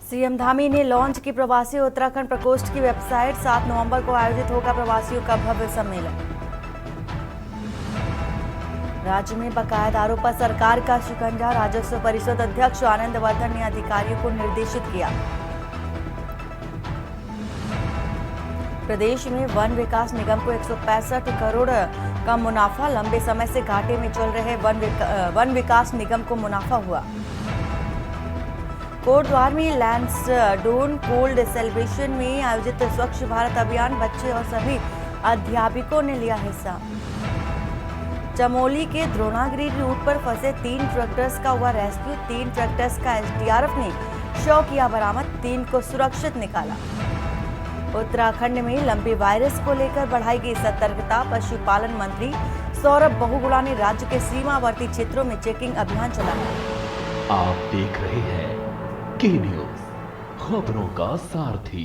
CM Dhami ने launch की प्रवासी उत्तराखंड प्रकोष्ठ की वेबसाइट। 7 नवंबर को आयोजित होगा प्रवासियों का भव्य सम्मेलन। राज्य में बकायादारों पर सरकार का शिकंजा। राजस्व परिषद अध्यक्ष आनंद वर्धन ने अधिकारियों को निर्देशित किया। प्रदेश में वन विकास निगम को 165 करोड़ का मुनाफा। लंबे समय से घाटे में चल रहे वन विकास निगम को मुनाफा हुआ। कोटद्वार में लैंसडोन कोल्ड सेलिब्रेशन में आयोजित स्वच्छ भारत अभियान, बच्चे और सभी अध्यापकों ने लिया हिस्सा। चमोली के द्रोणागिरी रूट पर फंसे 3 ट्रैक्टर्स का हुआ रेस्क्यू। 3 ट्रैक्टर्स का एसडीआरएफ ने शव किया बरामद। 3 को सुरक्षित निकाला। उत्तराखंड में लंबे वायरस को लेकर बढ़ाई गई सतर्कता। पशुपालन मंत्री सौरभ बहुगुणा ने राज्य के सीमावर्ती क्षेत्रों में चेकिंग अभियान चलाया। आप देख रहे हैं के न्यूज, खबरों का सारथी।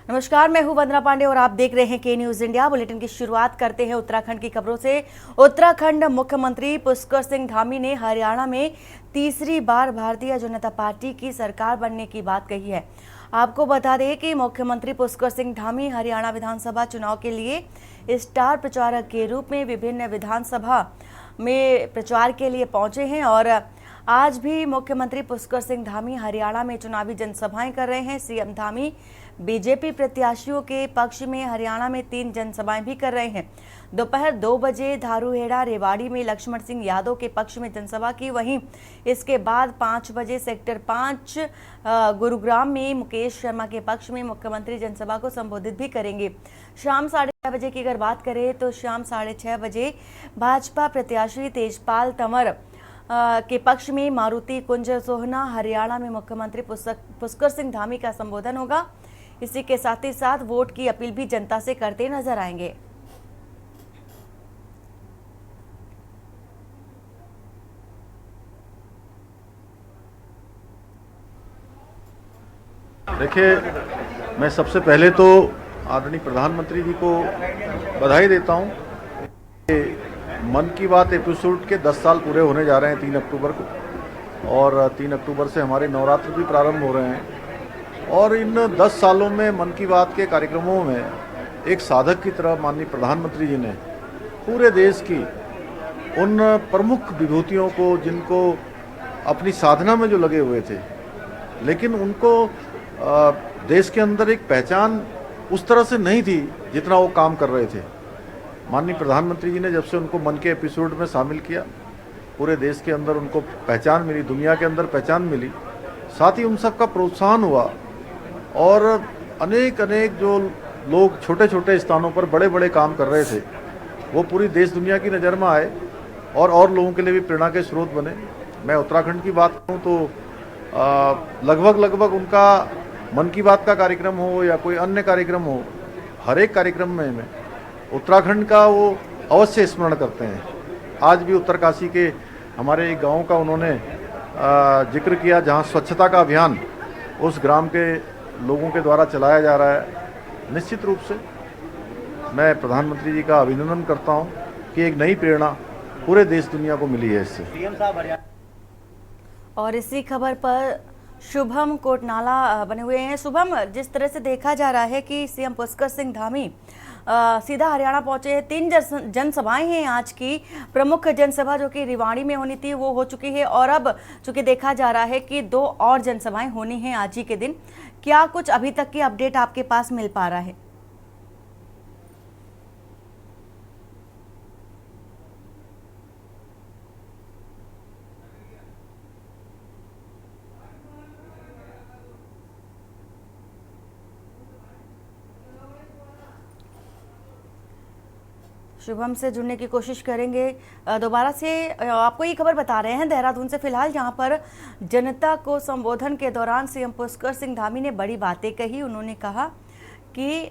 नमस्कार, मैं हूं वंदना पांडे और आप देख रहे हैं के न्यूज इंडिया। बुलेटिन की शुरुआत करते हैं उत्तराखंड की खबरों से। उत्तराखंड मुख्यमंत्री पुष्कर सिंह धामी ने हरियाणा में तीसरी बार भारतीय जनता पार्टी की सरकार बनने की बात कही है। आपको बता दें कि मुख्यमंत्री पुष्कर सिंह धामी हरियाणा विधानसभा चुनाव के लिए स्टार प्रचारक के रूप में विभिन्न विधानसभा में प्रचार के लिए पहुंचे हैं और आज भी मुख्यमंत्री पुष्कर सिंह धामी हरियाणा में चुनावी जनसभाएं कर रहे हैं। सीएम धामी बीजेपी प्रत्याशियों के पक्ष में हरियाणा में 3 जनसभाएं भी कर रहे हैं। दोपहर 2 बजे धारूहेड़ा रेवाड़ी में लक्ष्मण सिंह यादव के पक्ष में जनसभा की। वहीं इसके बाद 5 बजे सेक्टर 5 गुरुग्राम में मुकेश शर्मा के पक्ष में मुख्यमंत्री जनसभा को संबोधित भी करेंगे। शाम 6:30 बजे की अगर बात करें तो शाम 6:30 बजे भाजपा प्रत्याशी तेजपाल तंवर के पक्ष में मारुति कुंज सोहना हरियाणा में मुख्यमंत्री पुष्कर सिंह धामी का संबोधन होगा। इसी के साथ ही साथ वोट की अपील भी जनता से करते नजर आएंगे। देखिए, मैं सबसे पहले तो आदरणीय प्रधानमंत्री जी को बधाई देता हूं। मन की बात एपिसोड के 10 साल पूरे होने जा रहे हैं 3 अक्टूबर को, और 3 अक्टूबर से हमारे नवरात्र भी प्रारंभ हो रहे हैं। और इन 10 सालों में मन की बात के कार्यक्रमों में एक साधक की तरह माननीय प्रधानमंत्री जी ने पूरे देश की उन प्रमुख विभूतियों को, जिनको अपनी साधना में जो लगे हुए थे, लेकिन उनको देश के अंदर एक पहचान उस तरह से नहीं थी जितना वो काम कर रहे थे। माननीय प्रधानमंत्री जी ने जब से उनको मन के एपिसोड में शामिल किया, पूरे देश के अंदर उनको पहचान मिली, दुनिया के अंदर पहचान मिली। साथ ही उन सब का प्रोत्साहन हुआ और अनेक जो लोग छोटे छोटे स्थानों पर बड़े बड़े काम कर रहे थे, वो पूरी देश दुनिया की नज़र में आए और लोगों के लिए भी प्रेरणा के स्रोत बने। मैं उत्तराखंड की बात करूँ तो लगभग उनका मन की बात का कार्यक्रम हो या कोई अन्य कार्यक्रम हो, हर एक कार्यक्रम में उत्तराखंड का वो अवश्य स्मरण करते हैं। आज भी उत्तरकाशी के हमारे एक गांव का उन्होंने जिक्र किया, जहां स्वच्छता का अभियान उस ग्राम के लोगों के द्वारा चलाया जा रहा है। निश्चित रूप से मैं प्रधानमंत्री जी का अभिनंदन करता हूं कि एक नई प्रेरणा पूरे देश दुनिया को मिली है इससे। और इसी खबर पर शुभम कोटनाला बने हुए हैं। शुभम, जिस तरह से देखा जा रहा है कि सीएम पुष्कर सिंह धामी सीधा हरियाणा पहुंचे हैं। 3 जनसभाएं हैं आज की। प्रमुख जनसभा जो कि रेवाड़ी में होनी थी वो हो चुकी है और अब चूंकि देखा जा रहा है कि 2 और जनसभाएं होनी हैं आज ही के दिन। क्या कुछ अभी तक की अपडेट आपके पास मिल पा रहा है? शुभम से जुड़ने की कोशिश करेंगे दोबारा से। आपको ये खबर बता रहे हैं देहरादून से फिलहाल, जहां पर जनता को संबोधन के दौरान सीएम पुष्कर सिंह धामी ने बड़ी बातें कही। उन्होंने कहा कि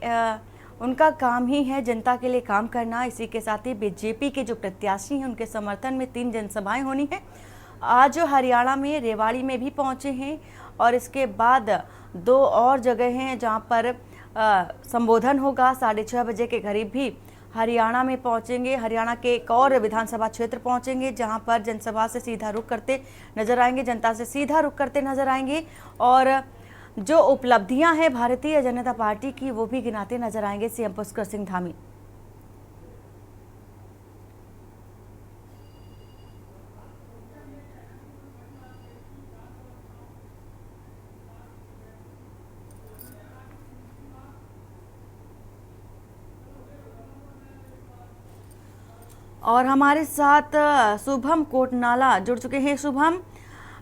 उनका काम ही है जनता के लिए काम करना। इसी के साथ ही बीजेपी के जो प्रत्याशी हैं उनके समर्थन में 3 जनसभाएं होनी है। आज हरियाणा में रेवाड़ी में भी पहुंचे हैं और इसके बाद 2 और जगह हैं जहां पर संबोधन होगा। 6:30 बजे के करीब भी हरियाणा में पहुंचेंगे। हरियाणा के एक और विधानसभा क्षेत्र पहुंचेंगे जहां पर जनसभा से सीधा रुख करते नजर आएंगे, जनता से सीधा रुख करते नजर आएंगे और जो उपलब्धियां हैं भारतीय जनता पार्टी की वो भी गिनाते नजर आएंगे सीएम पुष्कर सिंह धामी। और हमारे साथ शुभम कोटनाला जुड़ चुके हैं। शुभम,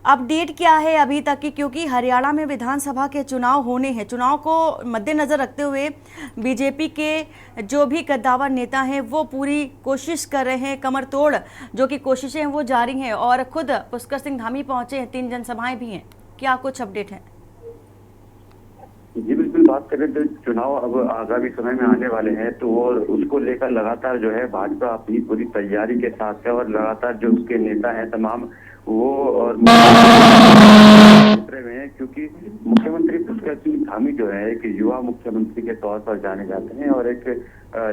अपडेट क्या है अभी तक की, क्योंकि हरियाणा में विधानसभा के चुनाव होने हैं। चुनाव को मद्देनजर रखते हुए बीजेपी के जो भी कद्दावर नेता हैं वो पूरी कोशिश कर रहे हैं, कमर तोड़ जो कि कोशिशें हैं वो जारी हैं और खुद पुष्कर सिंह धामी पहुंचे हैं, 3 जनसभाएं भी हैं। क्या कुछ अपडेट है? जी बिल्कुल, बात करें तो चुनाव अब आगामी समय में आने वाले हैं तो और उसको लेकर लगातार जो है भाजपा अपनी पूरी तैयारी के साथ है और लगातार जो उसके नेता हैं तमाम वो और उतरे हुए हैं, क्योंकि मुख्यमंत्री पुष्कर सिंह धामी जो है एक युवा मुख्यमंत्री के तौर पर जाने जाते हैं और एक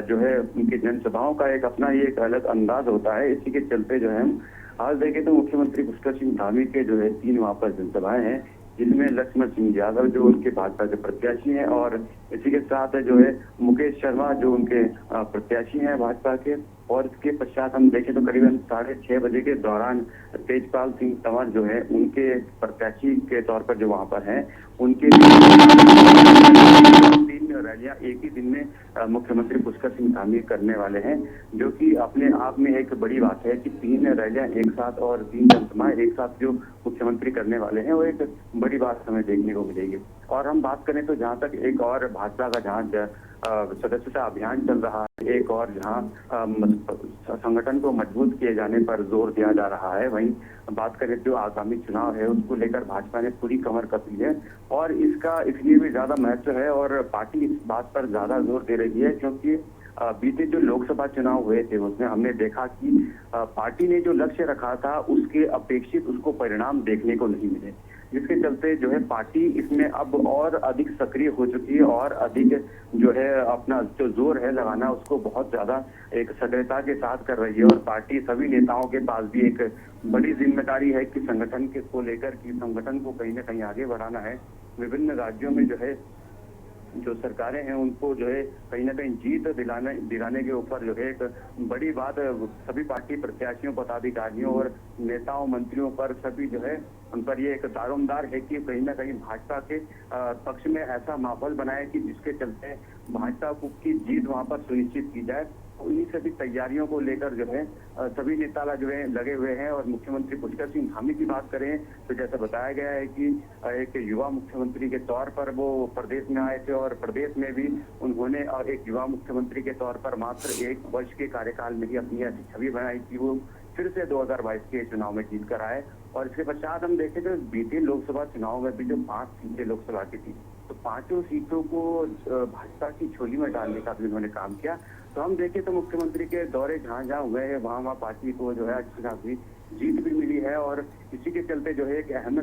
जो है उनकी जनसभाओं का एक अपना ही एक अलग अंदाज होता है। इसी के चलते जो है हम आज देखें तो मुख्यमंत्री पुष्कर सिंह धामी के जो है 3 वहाँ पर जनसभाएं हैं, जिनमें लक्ष्मण सिंह यादव जो उनके भाजपा के प्रत्याशी हैं और इसी के साथ जो है मुकेश शर्मा जो उनके प्रत्याशी हैं भाजपा के। और इसके पश्चात हम देखें तो करीबन 6:30 बजे के दौरान तेजपाल सिंह तंवर जो है उनके प्रत्याशी के तौर पर जो वहां पर हैं उनके 3 रैलियां एक ही दिन में मुख्यमंत्री पुष्कर सिंह धामी करने वाले हैं, जो कि अपने आप में एक बड़ी बात है कि 3 रैलियां एक साथ और 3 जनसभाएं एक साथ जो मुख्यमंत्री करने वाले हैं वो एक बड़ी बात हमें देखने को मिलेगी। और हम बात करें तो जहां तक एक और भाजपा का जहां सदस्यता अभियान चल रहा है, एक और जहां संगठन को मजबूत किए जाने पर जोर दिया जा रहा है, वहीं बात करें जो आगामी चुनाव है उसको लेकर भाजपा ने पूरी कमर कसी है और इसका इसलिए भी ज्यादा महत्व है और पार्टी इस बात पर ज्यादा जोर दे रही है क्योंकि बीते जो लोकसभा चुनाव हुए थे उसमें हमने देखा कि पार्टी ने जो लक्ष्य रखा था उसके अपेक्षित उसको परिणाम देखने को नहीं मिले, जिसके चलते जो है पार्टी इसमें अब और अधिक सक्रिय हो चुकी है और अधिक जो है अपना जो जोर है लगाना उसको बहुत ज्यादा एक सक्रियता के साथ कर रही है। और पार्टी सभी नेताओं के पास भी एक बड़ी जिम्मेदारी है कि संगठन के को लेकर कि संगठन को कहीं ना कहीं आगे बढ़ाना है। विभिन्न राज्यों में जो है जो सरकारें हैं उनको जो है कहीं ना कहीं जीत दिलाने के ऊपर जो है एक बड़ी बात सभी पार्टी प्रत्याशियों, पदाधिकारियों और नेताओं, मंत्रियों पर सभी जो है उन पर ये एक दारोमदार है कि कहीं ना कहीं भाजपा के पक्ष में ऐसा माहौल बनाए कि जिसके चलते भाजपा की जीत वहां पर सुनिश्चित की जाए। उन्हीं सभी तैयारियों को लेकर जो है सभी नेता जो है लगे हुए हैं। और मुख्यमंत्री पुष्कर सिंह धामी की बात करें तो जैसा बताया गया है कि एक युवा मुख्यमंत्री के तौर पर वो प्रदेश में आए थे और प्रदेश में भी उन्होंने एक युवा मुख्यमंत्री के तौर पर मात्र 1 वर्ष के कार्यकाल में ही अपनी ऐसी छवि बनाई कि वो फिर से 2022 के चुनाव में जीत कर आए। और इसके पश्चात हम देखें तो बीते लोकसभा चुनाव में भी जो 5 सीटें लोकसभा की थी तो 5 सीटों को भाजपा की झोली में डालने का भी उन्होंने काम किया। तो हम देखें तो मुख्यमंत्री के दौरे जहां हुए हैं वहां पार्टी को जो है अच्छी खासी जीत भी मिली है और इसी के चलते जो है एक अहम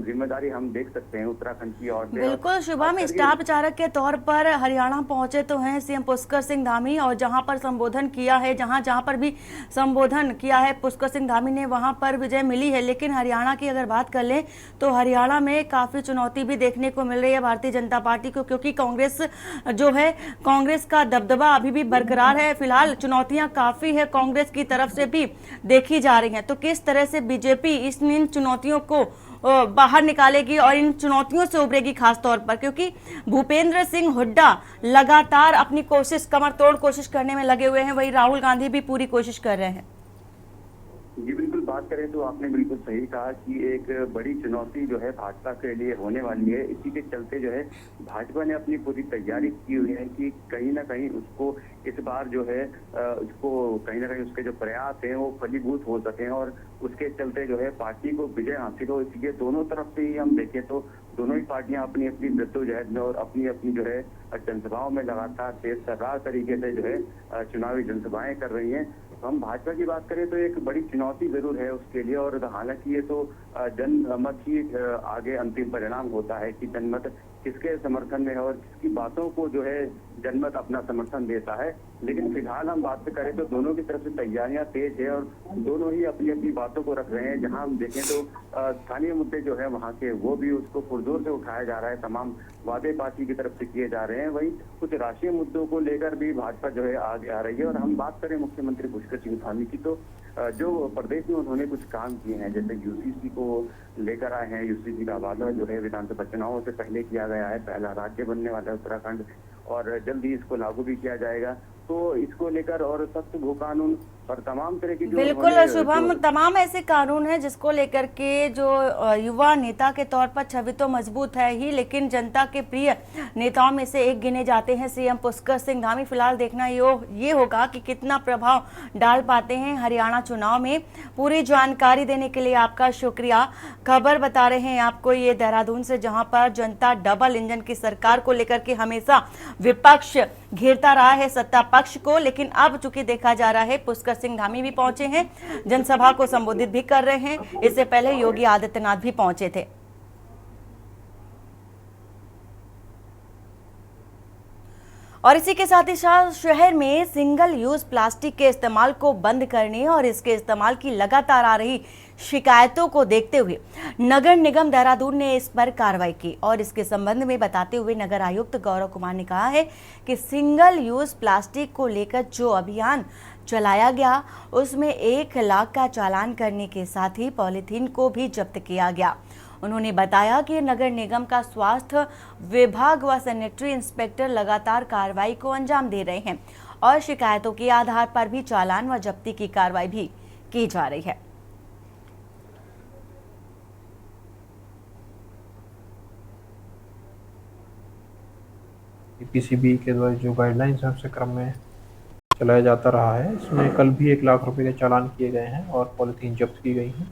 जिम्मेदारी हम देख सकते हैं उत्तराखंड की ओर से। बिल्कुल शुभम, स्टाफ प्रचारक के तौर पर हरियाणा पहुंचे तो हैं सीएम पुष्कर सिंह धामी और जहां पर संबोधन किया है, जहां पर भी संबोधन किया है पुष्कर सिंह धामी ने वहां पर विजय मिली है। लेकिन हरियाणा की अगर बात कर लें तो हरियाणा में काफी चुनौती भी देखने को मिल रही है भारतीय जनता पार्टी को, क्योंकि कांग्रेस जो है कांग्रेस का दबदबा अभी भी बरकरार है। फिलहाल चुनौतियां काफी है कांग्रेस की तरफ से भी देखी जा रही हैं। तो किस तरह से बीजेपी इन चुनौतियों को बाहर निकालेगी और इन चुनौतियों से उभरेगी, खास तौर पर क्योंकि भूपेंद्र सिंह हुड्डा लगातार अपनी कोशिश, कमर तोड़ कोशिश करने में लगे हुए हैं, वही राहुल गांधी भी पूरी कोशिश कर रहे हैं। जी बिल्कुल, बात करें तो आपने बिल्कुल सही कहा कि एक बड़ी चुनौती जो है भाजपा के लिए होने वाली है। इसी के चलते जो है भाजपा ने अपनी पूरी तैयारी की हुई है कि कहीं ना कहीं उसको इस बार जो है उसको कहीं ना कहीं उसके जो प्रयास हैं वो फलीभूत हो सके और उसके चलते जो है पार्टी को विजय हासिल हो। इसलिए दोनों तरफ से ही हम देखें तो दोनों ही पार्टियां अपनी अपनी जद्दोजहद में और अपनी अपनी जो है जनसभाओं में लगातार तेज तर्रार तरीके से जो है चुनावी जनसभाएं कर रही हैं। हम भाजपा की बात करें तो एक बड़ी चुनौती जरूर है उसके लिए और हालांकि ये तो जनमत ही आगे अंतिम परिणाम होता है कि जनमत किसके समर्थन में है और किसकी बातों को जो है जनमत अपना समर्थन देता है। लेकिन फिलहाल हम बात करें तो दोनों की तरफ से तैयारियां तेज है और दोनों ही अपनी अपनी बातों को रख रहे हैं। जहां हम देखें तो स्थानीय मुद्दे जो है वहां के वो भी उसको पुरजोर से उठाया जा रहा है, तमाम वादे पार्टी की तरफ से किए जा रहे हैं। वहीं कुछ राष्ट्रीय मुद्दों को लेकर भी भाजपा जो है आगे आ रही है। और हम बात करें मुख्यमंत्री पुष्कर सिंह धामी की तो जो प्रदेश में उन्होंने कुछ काम किए हैं, जैसे यूसीसी को लेकर आए हैं। यूसीसी का वादा जो है विधानसभा चुनावों से पहले किया गया है, पहला राज्य बनने वाला है उत्तराखंड और जल्द ही इसको लागू भी किया जाएगा। तो इसको लेकर और सख्त भू कानून और तमाम तरह की जो बिल्कुल शुभम, तमाम ऐसे कानून हैं जिसको लेकर के जो युवा नेता के तौर पर छवि तो मजबूत है ही, लेकिन जनता के प्रिय नेताओं में से एक गिने जाते हैं सीएम पुष्कर सिंह धामी। फिलहाल देखना ये होगा कि कितना प्रभाव डाल पाते हैं हरियाणा चुनाव में। पूरी जानकारी देने के लिए आपका शुक्रिया। खबर बता रहे हैं आपको ये देहरादून से, जहां पर जनता डबल इंजन की सरकार को लेकर के हमेशा विपक्ष घेरता रहा है सत्ता पक्ष को, लेकिन अब चूंकि देखा जा रहा है पुष्कर सिंह धामी भी पहुंचे हैं, जनसभा को संबोधित भी कर रहे हैं। इससे पहले योगी आदित्यनाथ भी पहुंचे थे। और इसी के साथ ही साथ शहर में सिंगल यूज प्लास्टिक के इस्तेमाल को बंद करने और इसके इस्तेमाल की लगातार आ रही शिकायतों को देखते हुए नगर निगम देहरादून ने इस पर कार्रवाई की। और इसके संबंध में बताते हुए नगर आयुक्त गौरव कुमार ने कहा है कि सिंगल यूज प्लास्टिक को लेकर जो अभियान चलाया गया उसमें 1 लाख का चालान करने के साथ ही पॉलीथीन को भी जब्त किया गया। उन्होंने बताया कि नगर निगम का स्वास्थ्य विभाग व सैनिटरी इंस्पेक्टर लगातार कार्रवाई को अंजाम दे रहे हैं और शिकायतों के आधार पर भी चालान व जब्ती की कार्रवाई भी की जा रही है। पीसीबी के द्वारा जो गाइडलाइंस है उसके क्रम में चलाया जाता रहा है। इसमें कल भी 1 लाख रुपए के चालान किए गए हैं और पॉलीथीन जब्त की गई है।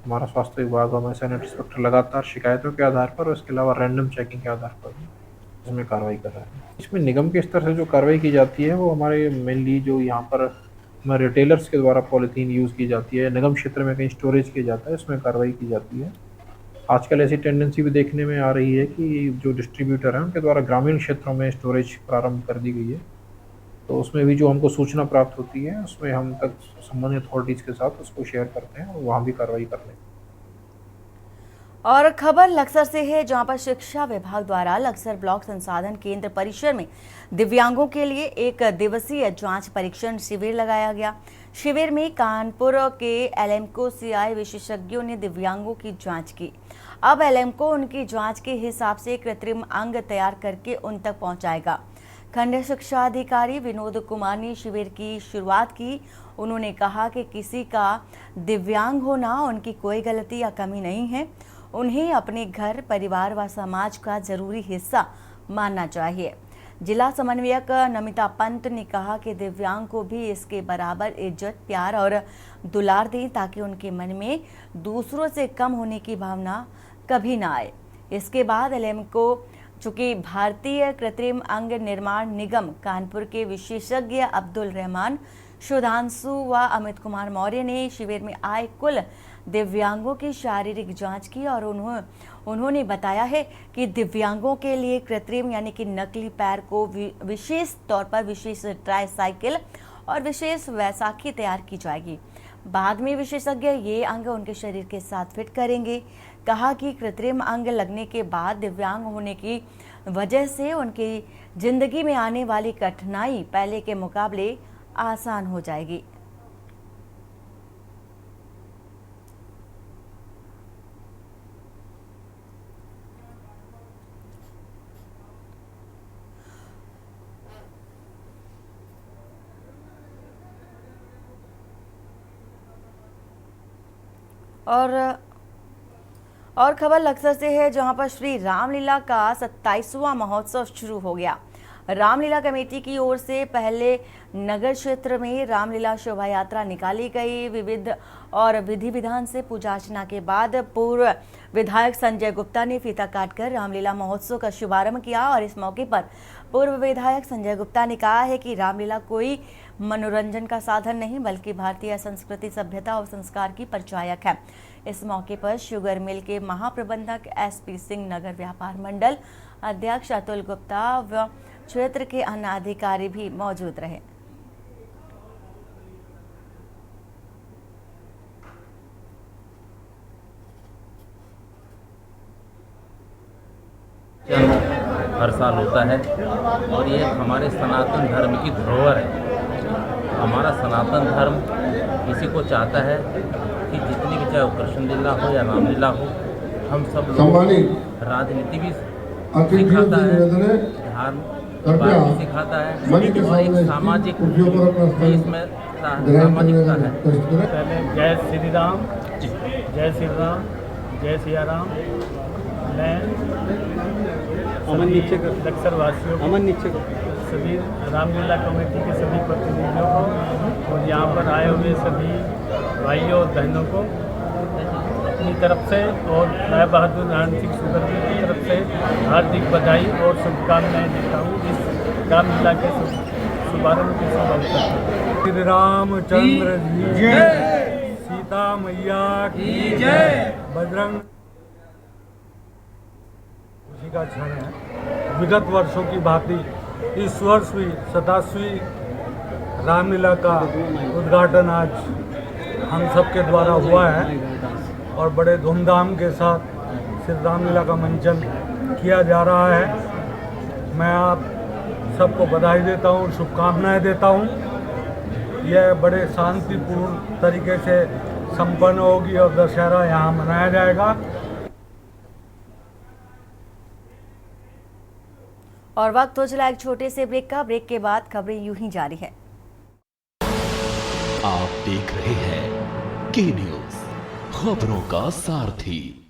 हमारा स्वास्थ्य विभाग और सैनिटरी इंस्पेक्टर लगातार शिकायतों के आधार पर और इसके अलावा रैंडम चेकिंग के आधार पर भी इसमें कार्रवाई कर रहा है। इसमें निगम के स्तर से जो कार्रवाई की जाती है वो हमारे मेनली जो यहाँ पर हमारे रिटेलर्स के द्वारा पॉलीथीन यूज़ की जाती है, निगम क्षेत्र में कहीं स्टोरेज किया जाता है, उसमें कार्रवाई की जाती है। आजकल ऐसी टेंडेंसी भी देखने में आ रही है कि जो डिस्ट्रीब्यूटर हैं उनके द्वारा ग्रामीण क्षेत्रों में स्टोरेज प्रारंभ कर दी गई है। तो उसमें भी जो हमको सूचना प्राप्त होती है उसमें हम तक संबंधित अथॉरिटीज़ के साथ उसको शेयर करते हैं और वहाँ भी कार्रवाई कर लेते हैं। और खबर लक्सर से है, जहां पर शिक्षा विभाग द्वारा लक्सर ब्लॉक संसाधन केंद्र परिसर में दिव्यांगों के लिए 1 दिवसीय जांच परीक्षण शिविर लगाया गया। शिविर में कानपुर के एलएमको से आए विशेषज्ञों ने दिव्यांगों की जांच की। अब एलएमको उनकी जांच के हिसाब से कृत्रिम अंग तैयार करके उन तक पहुंचाएगा। खंड शिक्षा अधिकारी विनोद कुमार ने शिविर की शुरुआत की। उन्होंने कहा कि किसी का दिव्यांग होना उनकी कोई गलती या कमी नहीं है, उन्हें अपने घर, परिवार व समाज का जरूरी हिस्सा मानना चाहिए। जिला समन्वयक नमिता पंत ने कहा कि दिव्यांग को भी इसके बराबर इज्जत, प्यार और दुलार दें ताकि उनके मन में दूसरों से कम होने की भावना कभी ना आए। इसके बाद एलएमको चूंकि भारतीय कृत्रिम अंग निर्माण निगम कानपुर के विशेषज्ञ अब्दुल रहमान, सुधांशु व अमित कुमार मौर्य ने शिविर में आए कुल दिव्यांगों की शारीरिक जांच की और उन्होंने बताया है कि दिव्यांगों के लिए कृत्रिम यानी कि नकली पैर को विशेष तौर पर विशेष ट्राईसाइकिल और विशेष वैसाखी तैयार की जाएगी। बाद में विशेषज्ञ ये अंग उनके शरीर के साथ फिट करेंगे। कहा कि कृत्रिम अंग लगने के बाद दिव्यांग होने की वजह से उनकी जिंदगी में आने वाली कठिनाई पहले के मुकाबले आसान हो जाएगी। और खबर लक्सर से है, जहां पर श्री रामलीला का 27वां महोत्सव शुरू हो गया। रामलीला कमेटी की ओर से पहले नगर क्षेत्र में रामलीला शोभा यात्रा निकाली गई। विविध और विधि विधान से पूजा अर्चना के बाद पूर्व विधायक संजय गुप्ता ने फीता काटकर रामलीला महोत्सव का शुभारंभ किया। और इस मौके पर पूर्व विधायक संजय गुप्ता ने कहा है कि रामलीला कोई मनोरंजन का साधन नहीं बल्कि भारतीय संस्कृति, सभ्यता और संस्कार की परिचायक है। इस मौके पर शुगर मिल के महाप्रबंधक SP सिंह, नगर व्यापार मंडल अध्यक्ष अतुल गुप्ता व क्षेत्र के अन्य अधिकारी भी मौजूद रहे। हर साल होता है और ये हमारे सनातन धर्म की धरोहर है। हमारा सनातन धर्म इसी को चाहता है कि जितनी भी, चाहे वो कृष्ण लीला हो या रामलीला हो, हम सब लोग, राजनीति भी सिखाता है, धर्म भी सिखाता है और एक सामाजिक इसमें सामाजिकता है। पहले जय श्री राम, जय श्री राम, जय सिया राम। मैं लक्सर वासियों को, सभी रामलीला कमेटी के सभी प्रतिनिधियों को और यहाँ पर आए हुए सभी भाइयों और बहनों को अपनी तरफ से और राय बहादुर रण सिंह शुगर मिल की तरफ से हार्दिक बधाई और शुभकामनाएं देता हूँ इस रामलीला के शुभारंभ के शुभ अवसर पर। श्री रामचंद्र जी जय, सीता मैया की जय, बजरंग खुशी का क्षण है। विगत वर्षों की भांति इस वर्ष भी 87वीं रामलीला का उद्घाटन आज हम सबके द्वारा हुआ है और बड़े धूमधाम के साथ श्री रामलीला का मंचन किया जा रहा है। मैं आप सबको बधाई देता हूँ, शुभकामनाएं देता हूँ। यह बड़े शांतिपूर्ण तरीके से संपन्न होगी और दशहरा यहाँ मनाया जाएगा। और वक्त हो चला एक छोटे से ब्रेक का। ब्रेक के बाद खबरें यूं ही जारी है। आप देख रहे हैं के न्यूज, खबरों का सारथी।